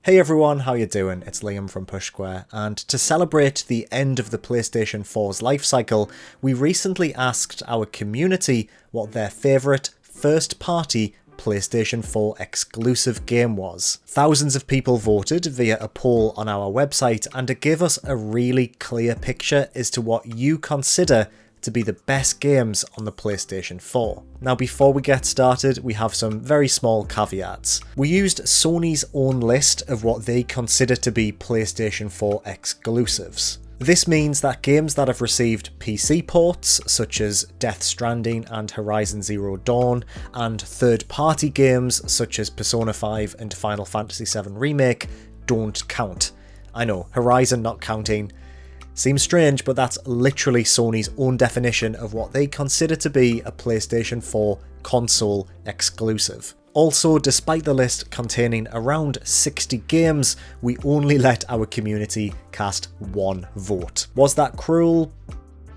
Hey everyone, how you doing? It's Liam from Push Square, and to celebrate the end of the PlayStation 4's life cycle, we recently asked our community what their favourite first-party PlayStation 4 exclusive game was. Thousands of people voted via a poll on our website, and it gave us a really clear picture as to what you consider to be the best games on the PlayStation 4. Now before we get started, we have some very small caveats. We used Sony's own list of what they consider to be PlayStation 4 exclusives. This means that games that have received PC ports, such as Death Stranding and Horizon Zero Dawn, and third-party games such as Persona 5 and Final Fantasy VII Remake, don't count. I know, Horizon not counting seems strange, but that's literally Sony's own definition of what they consider to be a PlayStation 4 console exclusive. Also, despite the list containing around 60 games, we only let our community cast one vote. Was that cruel?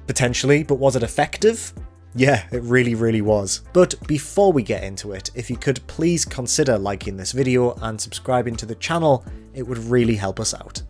Potentially, but was it effective? Yeah, it really was. But before we get into it, if you could please consider liking this video and subscribing to the channel, it would really help us out.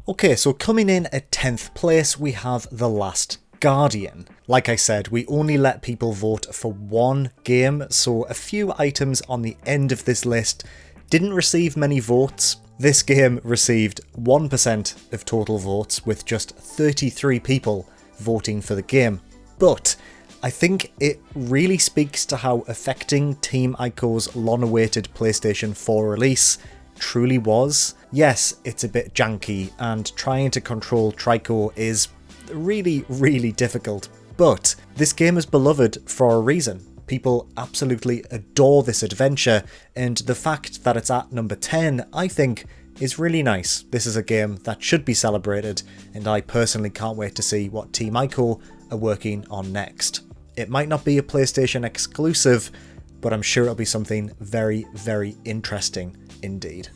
Okay, so coming in at 10th place, we have The Last Guardian. Like I said, we only let people vote for one game, so a few items on the end of this list didn't receive many votes. This game received 1% of total votes, with just 33 people voting for the game. But I think it really speaks to how affecting Team Ico's long-awaited PlayStation 4 release truly was. Yes, it's a bit janky, and trying to control Trico is really difficult, but this game is beloved for a reason. People absolutely adore this adventure, and the fact that it's at number 10, I think, is really nice. This is a game that should be celebrated, and I personally can't wait to see what Team Ico are working on next. It might not be a PlayStation exclusive, but I'm sure it'll be something very interesting indeed.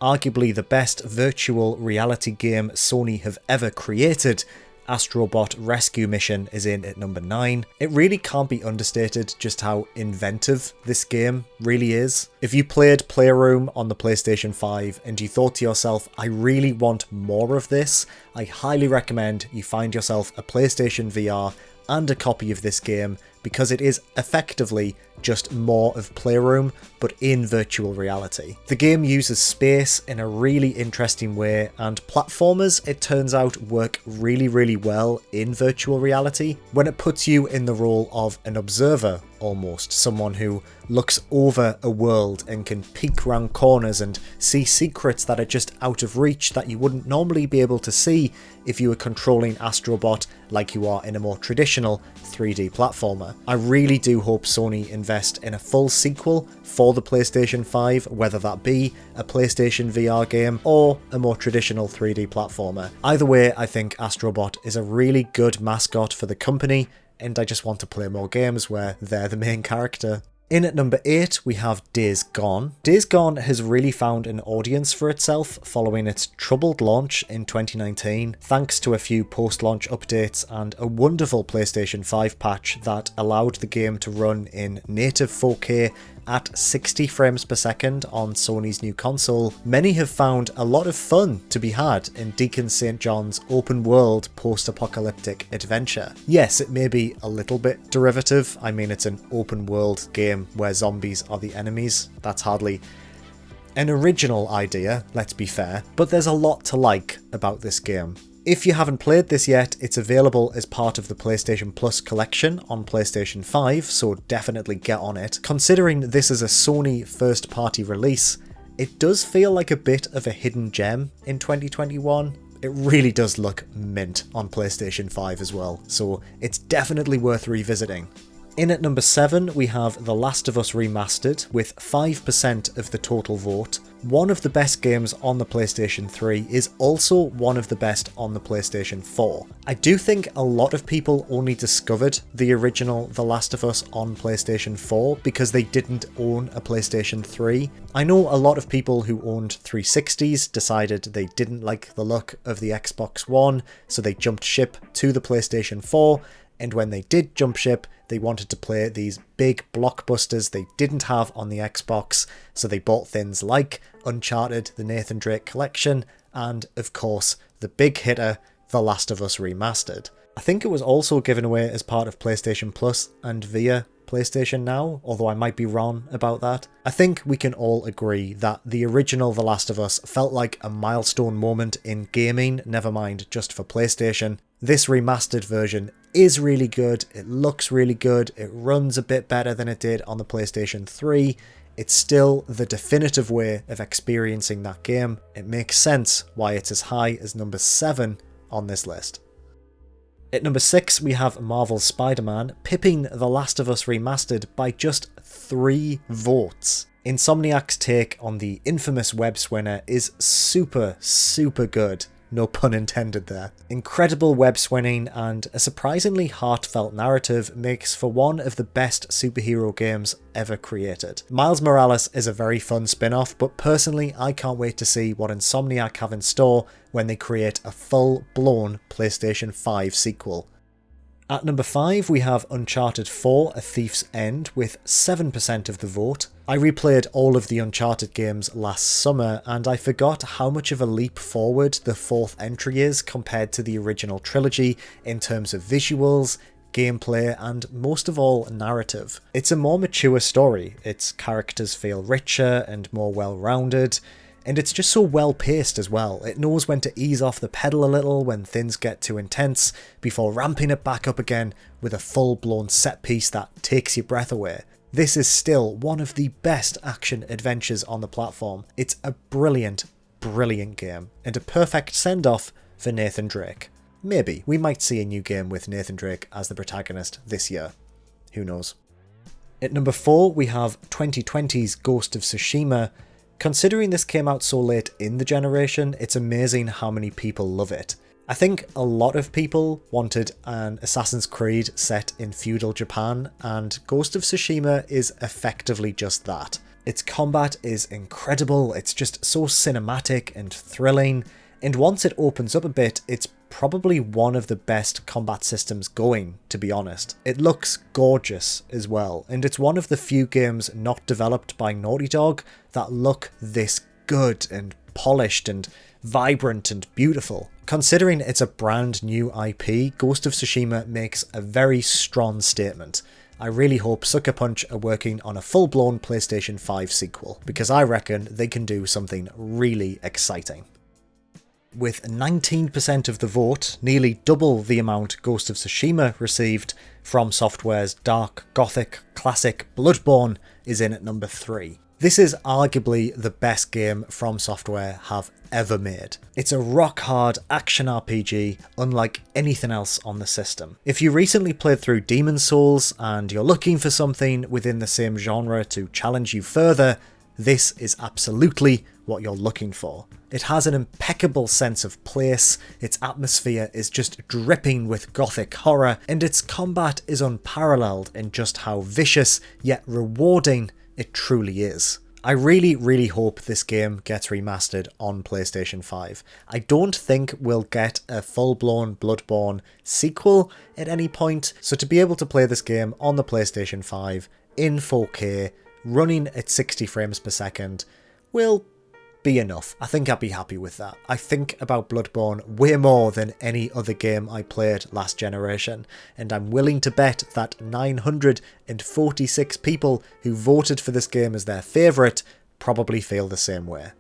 Arguably the best virtual reality game Sony have ever created, ASTRO Rescue Mission is in at number 9. It really can't be understated just how inventive this game really is. If you played Playroom on the PlayStation 5 and you thought to yourself, I really want more of this, I highly recommend you find yourself a PlayStation VR and a copy of this game, because it is effectively just more of Playroom, but in virtual reality. The game uses space in a really interesting way, and platformers, it turns out, work really well in virtual reality when it puts you in the role of an observer almost, someone who looks over a world and can peek round corners and see secrets that are just out of reach that you wouldn't normally be able to see if you were controlling Astrobot like you are in a more traditional 3D platformer. I really do hope Sony invest in a full sequel for the PlayStation 5, whether that be a PlayStation VR game or a more traditional 3D platformer. Either way, I think Astrobot is a really good mascot for the company, and I just want to play more games where they're the main character. In at number 8, we have Days Gone. Days Gone has really found an audience for itself following its troubled launch in 2019, thanks to a few post-launch updates and a wonderful PlayStation 5 patch that allowed the game to run in native 4K at 60 frames per second on Sony's new console. Many have found a lot of fun to be had in Deacon St. John's open world post-apocalyptic adventure. Yes, it may be a little bit derivative. I mean, it's an open world game where zombies are the enemies. That's hardly an original idea, let's be fair, but there's a lot to like about this game. If you haven't played this yet, it's available as part of the PlayStation Plus collection on PlayStation 5, so definitely get on it. Considering this is a Sony first-party release, it does feel like a bit of a hidden gem in 2021. It really does look mint on PlayStation 5 as well, so it's definitely worth revisiting. In at number 7 we have The Last of Us Remastered with 5% of the total vote. One of the best games on the PlayStation 3 is also one of the best on the PlayStation 4. I do think a lot of people only discovered the original The Last of Us on PlayStation 4 because they didn't own a PlayStation 3. I know a lot of people who owned 360s decided they didn't like the look of the Xbox One, so they jumped ship to the PlayStation 4, and when they did jump ship, they wanted to play these big blockbusters they didn't have on the Xbox, so they bought things like Uncharted, the Nathan Drake Collection, and, of course, the big hitter, The Last of Us Remastered. I think it was also given away as part of PlayStation Plus and via PlayStation Now, although I might be wrong about that. I think we can all agree that the original The Last of Us felt like a milestone moment in gaming, never mind just for PlayStation. This remastered version is really good, it looks really good, it runs a bit better than it did on the PlayStation 3. It's still the definitive way of experiencing that game. It makes sense why it's as high as number 7 on this list. At number 6 we have Marvel's Spider-Man, pipping The Last of Us Remastered by just 3 votes. Insomniac's take on the infamous web swinner is super good. No pun intended there. Incredible web swinning and a surprisingly heartfelt narrative makes for one of the best superhero games ever created. Miles Morales is a very fun spin-off, but personally I can't wait to see what Insomniac have in store when they create a full-blown PlayStation 5 sequel. At number 5 we have Uncharted 4: A Thief's End with 7% of the vote. I replayed all of the Uncharted games last summer and I forgot how much of a leap forward the 4th entry is compared to the original trilogy in terms of visuals, gameplay and most of all narrative. It's a more mature story, its characters feel richer and more well-rounded, and it's just so well paced as well. It knows when to ease off the pedal a little when things get too intense before ramping it back up again with a full-blown set piece that takes your breath away. This is still one of the best action adventures on the platform. It's a brilliant game and a perfect send-off for Nathan Drake. Maybe we might see a new game with Nathan Drake as the protagonist this year. Who knows? At number 4 we have 2020's Ghost of Tsushima. Considering this came out so late in the generation, it's amazing how many people love it. I think a lot of people wanted an Assassin's Creed set in feudal Japan, and Ghost of Tsushima is effectively just that. Its combat is incredible, it's just so cinematic and thrilling, and once it opens up a bit, it's probably one of the best combat systems going, to be honest. It looks gorgeous as well, and it's one of the few games not developed by Naughty Dog that look this good and polished and vibrant and beautiful. Considering it's a brand new IP, Ghost of Tsushima makes a very strong statement. I really hope Sucker Punch are working on a full-blown PlayStation 5 sequel, because I reckon they can do something really exciting. With 19% of the vote, nearly double the amount Ghost of Tsushima received, From Software's dark, gothic, classic Bloodborne is in at number 3. This is arguably the best game From Software have ever made. It's a rock-hard action RPG unlike anything else on the system. If you recently played through Demon's Souls and you're looking for something within the same genre to challenge you further, this is absolutely what you're looking for. It has an impeccable sense of place, its atmosphere is just dripping with gothic horror, and its combat is unparalleled in just how vicious yet rewarding it truly is. I really hope this game gets remastered on PlayStation 5. I don't think we'll get a full-blown Bloodborne sequel at any point, so to be able to play this game on the PlayStation 5 in 4K, running at 60 frames per second, will be enough. I think I'd be happy with that. I think about Bloodborne way more than any other game I played last generation, and I'm willing to bet that 946 people who voted for this game as their favourite probably feel the same way.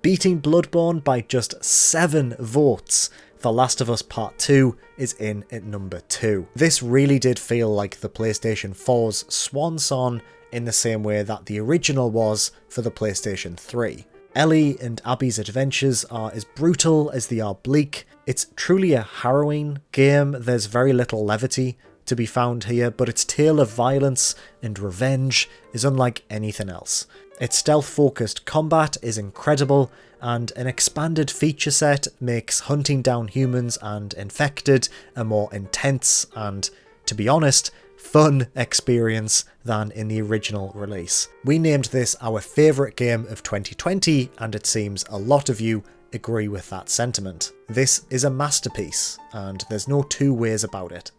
Beating Bloodborne by just 7 votes, The Last of Us Part 2 is in at number 2. This really did feel like the PlayStation 4's swan song in the same way that the original was for the PlayStation 3. Ellie and Abby's adventures are as brutal as they are bleak. It's truly a harrowing game. There's very little levity to be found here, but its tale of violence and revenge is unlike anything else. Its stealth-focused combat is incredible, and an expanded feature set makes hunting down humans and infected a more intense and, to be honest, fun experience than in the original release. We named this our favourite game of 2020, and it seems a lot of you agree with that sentiment. This is a masterpiece, and there's no two ways about it.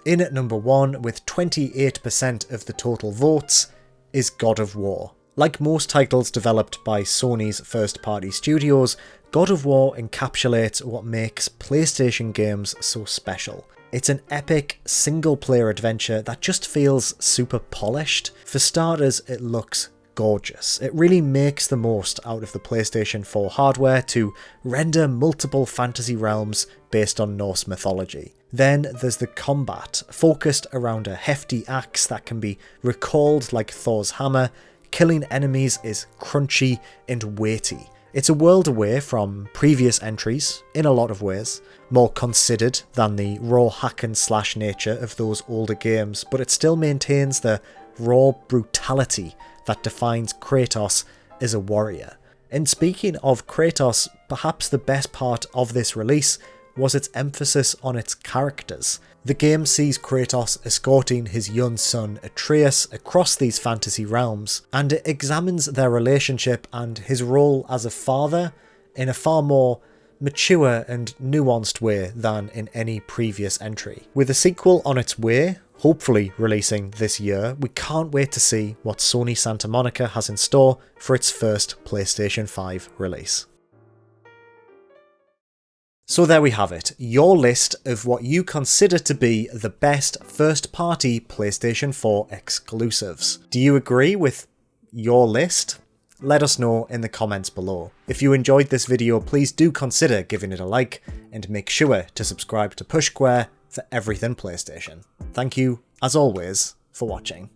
In at number 1, with 28% of the total votes, is God of War. Like most titles developed by Sony's first-party studios, God of War encapsulates what makes PlayStation games so special. It's an epic, single-player adventure that just feels super polished. For starters, it looks gorgeous. It really makes the most out of the PlayStation 4 hardware to render multiple fantasy realms based on Norse mythology. Then there's the combat, focused around a hefty axe that can be recalled like Thor's hammer. Killing enemies is crunchy and weighty. It's a world away from previous entries in a lot of ways, more considered than the raw hack and slash nature of those older games, but it still maintains the raw brutality that defines Kratos as a warrior. And speaking of Kratos, perhaps the best part of this release was its emphasis on its characters. The game sees Kratos escorting his young son Atreus across these fantasy realms, and it examines their relationship and his role as a father in a far more mature and nuanced way than in any previous entry. With a sequel on its way, hopefully releasing this year, we can't wait to see what Sony Santa Monica has in store for its first PlayStation 5 release. So there we have it, your list of what you consider to be the best first-party PlayStation 4 exclusives. Do you agree with your list? Let us know in the comments below. If you enjoyed this video, please do consider giving it a like, and make sure to subscribe to Push Square for everything PlayStation. Thank you, as always, for watching.